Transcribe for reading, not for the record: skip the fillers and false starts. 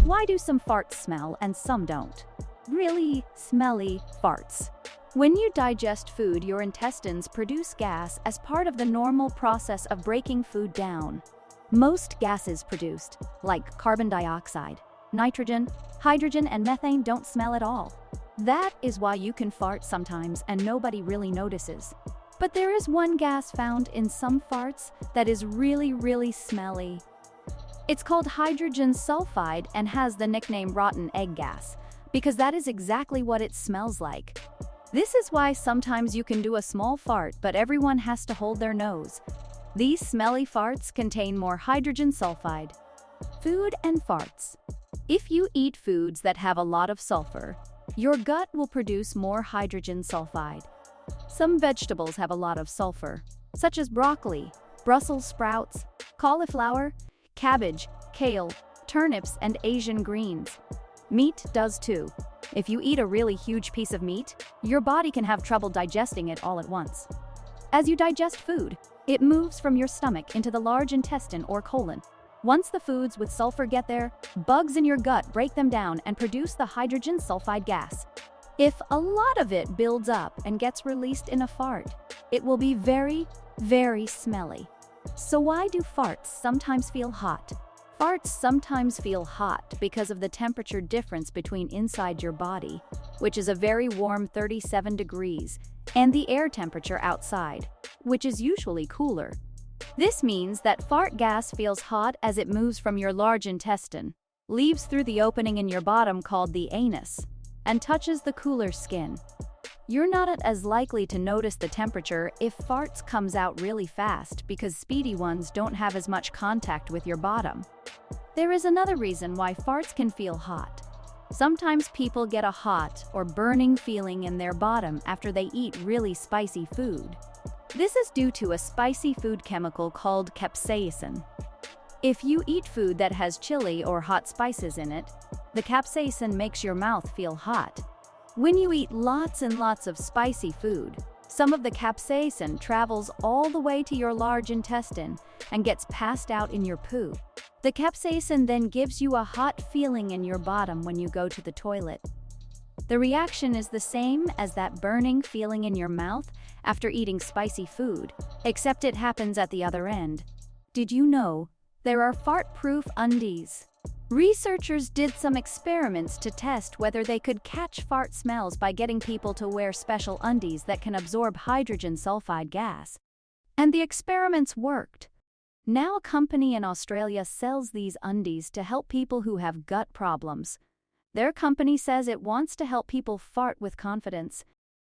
Why do some farts smell and some don't? Really smelly farts. When you digest food, your intestines produce gas as part of the normal process of breaking food down. Most gases produced, like carbon dioxide, nitrogen, hydrogen, and methane, don't smell at all. That is why you can fart sometimes and nobody really notices. But there is one gas found in some farts that is really smelly. It's called hydrogen sulfide and has the nickname rotten egg gas, because that is exactly what it smells like. This is why sometimes you can do a small fart, but everyone has to hold their nose. These smelly farts contain more hydrogen sulfide. Food and farts. If you eat foods that have a lot of sulfur, your gut will produce more hydrogen sulfide. Some vegetables have a lot of sulfur, such as broccoli, Brussels sprouts, cauliflower, cabbage, kale, turnips, and Asian greens. Meat does too. If you eat a really huge piece of meat, your body can have trouble digesting it all at once. As you digest food, it moves from your stomach into the large intestine or colon. Once the foods with sulfur get there, bugs in your gut break them down and produce the hydrogen sulfide gas. If a lot of it builds up and gets released in a fart, it will be very smelly. So why do farts sometimes feel hot? Farts sometimes feel hot because of the temperature difference between inside your body, which is a very warm 37 degrees, and the air temperature outside, which is usually cooler. This means that fart gas feels hot as it moves from your large intestine, leaves through the opening in your bottom called the anus, and touches the cooler skin. You're not as likely to notice the temperature if farts comes out really fast because speedy ones don't have as much contact with your bottom. There is another reason why farts can feel hot. Sometimes people get a hot or burning feeling in their bottom after they eat really spicy food. This is due to a spicy food chemical called capsaicin. If you eat food that has chili or hot spices in it, the capsaicin makes your mouth feel hot. When you eat lots and lots of spicy food, some of the capsaicin travels all the way to your large intestine and gets passed out in your poo. The capsaicin then gives you a hot feeling in your bottom when you go to the toilet. The reaction is the same as that burning feeling in your mouth after eating spicy food, except it happens at the other end. Did you know there are fart-proof undies? Researchers did some experiments to test whether they could catch fart smells by getting people to wear special undies that can absorb hydrogen sulfide gas. And the experiments worked. Now a company in Australia sells these undies to help people who have gut problems. Their company says it wants to help people fart with confidence